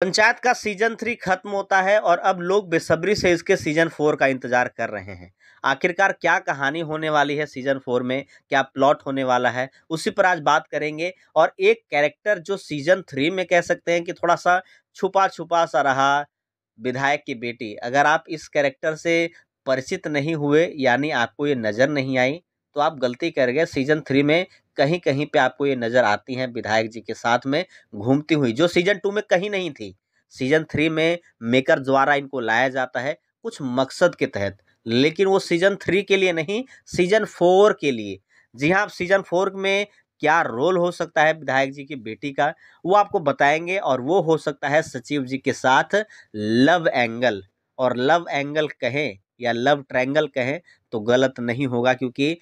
पंचायत का सीजन 3 खत्म होता है और अब लोग बेसब्री से इसके सीजन 4 का इंतजार कर रहे हैं। आखिरकार क्या कहानी होने वाली है सीजन 4 में, क्या प्लॉट होने वाला है, उसी पर आज बात करेंगे। और एक कैरेक्टर जो सीजन 3 में कह सकते हैं कि थोड़ा सा छुपा छुपा सा रहा, विधायक की बेटी। अगर आप इस कैरेक्टर से परिचित नहीं हुए यानी आपको ये नज़र नहीं आई तो आप गलती कर गए। सीजन 3 में कहीं कहीं पे आपको ये नज़र आती हैं विधायक जी के साथ में घूमती हुई, जो सीजन 2 में कहीं नहीं थी। सीजन 3 में मेकर द्वारा इनको लाया जाता है कुछ मकसद के तहत, लेकिन वो सीजन 3 के लिए नहीं, सीजन 4 के लिए। जी हाँ, सीजन 4 में क्या रोल हो सकता है विधायक जी की बेटी का, वो आपको बताएंगे। और वो हो सकता है सचिव जी के साथ लव एंगल। और लव एंगल कहें या लव ट्रायंगल कहें तो गलत नहीं होगा, क्योंकि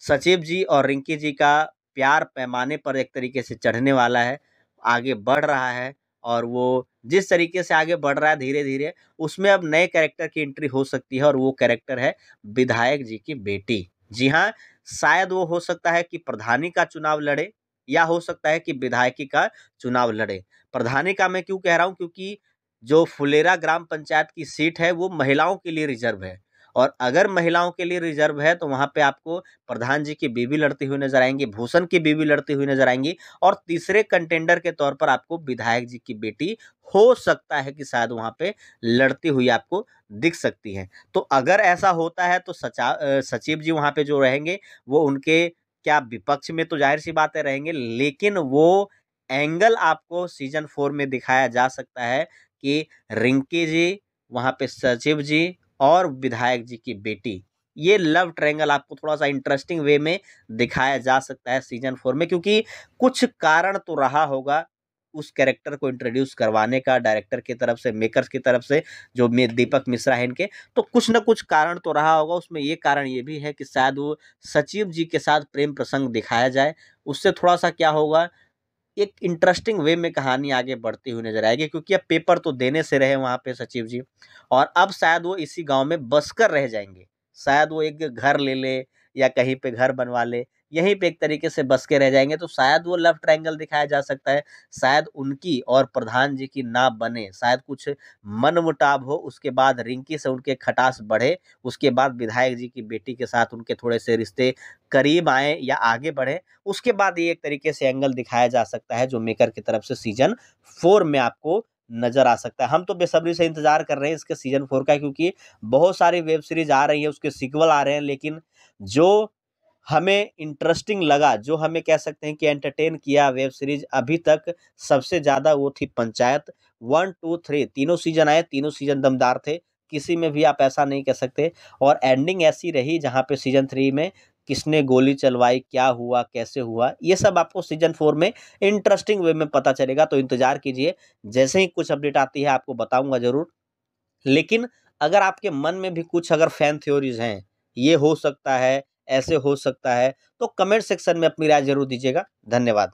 सचिव जी और रिंकी जी का प्यार पैमाने पर एक तरीके से चढ़ने वाला है, आगे बढ़ रहा है। और वो जिस तरीके से आगे बढ़ रहा है धीरे धीरे, उसमें अब नए कैरेक्टर की एंट्री हो सकती है और वो कैरेक्टर है विधायक जी की बेटी। जी हाँ, शायद वो हो सकता है कि प्रधानी का चुनाव लड़े या हो सकता है कि विधायकी का चुनाव लड़े। प्रधानी का मैं क्यों कह रहा हूँ, क्योंकि जो फुलेरा ग्राम पंचायत की सीट है वो महिलाओं के लिए रिजर्व है। और अगर महिलाओं के लिए रिजर्व है तो वहाँ पे आपको प्रधान जी की बीवी लड़ती हुई नजर आएंगी, भूषण की बीवी लड़ती हुई नजर आएंगी। और तीसरे कंटेंडर के तौर पर आपको विधायक जी की बेटी हो सकता है कि शायद वहाँ पे लड़ती हुई आपको दिख सकती है। तो अगर ऐसा होता है तो सचिव जी वहाँ पे जो रहेंगे वो उनके क्या विपक्ष में तो जाहिर सी बातें रहेंगे, लेकिन वो एंगल आपको सीजन 4 में दिखाया जा सकता है कि रिंकी जी, वहाँ पे सचिव जी और विधायक जी की बेटी, ये लव ट्रायंगल आपको थोड़ा सा इंटरेस्टिंग वे में दिखाया जा सकता है सीजन 4 में। क्योंकि कुछ कारण तो रहा होगा उस कैरेक्टर को इंट्रोड्यूस करवाने का डायरेक्टर की तरफ से, मेकर्स की तरफ से, जो दीपक मिश्रा है इनके, तो कुछ ना कुछ कारण तो रहा होगा। उसमें ये कारण ये भी है कि शायद वो सचिव जी के साथ प्रेम प्रसंग दिखाया जाए, उससे थोड़ा सा क्या होगा, एक इंटरेस्टिंग वे में कहानी आगे बढ़ती हुई नजर आएगी। क्योंकि अब पेपर तो देने से रहे वहाँ पे सचिव जी, और अब शायद वो इसी गांव में बसकर रह जाएंगे। शायद वो एक घर ले ले या कहीं पे घर बनवा ले, यहीं पे एक तरीके से बस के रह जाएंगे। तो शायद वो लव ट्रायंगल दिखाया जा सकता है, शायद उनकी और प्रधान जी की ना बने, शायद कुछ मनमुटाव हो, उसके बाद रिंकी से उनके खटास बढ़े, उसके बाद विधायक जी की बेटी के साथ उनके थोड़े से रिश्ते करीब आए या आगे बढ़े। उसके बाद ये एक तरीके से एंगल दिखाया जा सकता है जो मेकर की तरफ से सीजन 4 में आपको नजर आ सकता है। हम तो बेसब्री से इंतजार कर रहे हैं इसके सीजन 4 का, क्योंकि बहुत सारी वेब सीरीज आ रही है, उसके सीक्वल आ रहे हैं। लेकिन जो हमें इंटरेस्टिंग लगा, जो हमें कह सकते हैं कि एंटरटेन किया वेब सीरीज अभी तक सबसे ज़्यादा, वो थी पंचायत। 1, 2, 3 तीनों सीजन आए, तीनों सीजन दमदार थे, किसी में भी आप ऐसा नहीं कह सकते। और एंडिंग ऐसी रही जहाँ पे सीजन 3 में किसने गोली चलवाई, क्या हुआ, कैसे हुआ, ये सब आपको सीजन 4 में इंटरेस्टिंग वे में पता चलेगा। तो इंतजार कीजिए, जैसे ही कुछ अपडेट आती है आपको बताऊंगा जरूर। लेकिन अगर आपके मन में भी कुछ अगर फैन थ्योरीज हैं, ये हो सकता है, ऐसे हो सकता है, तो कमेंट सेक्शन में अपनी राय जरूर दीजिएगा। धन्यवाद।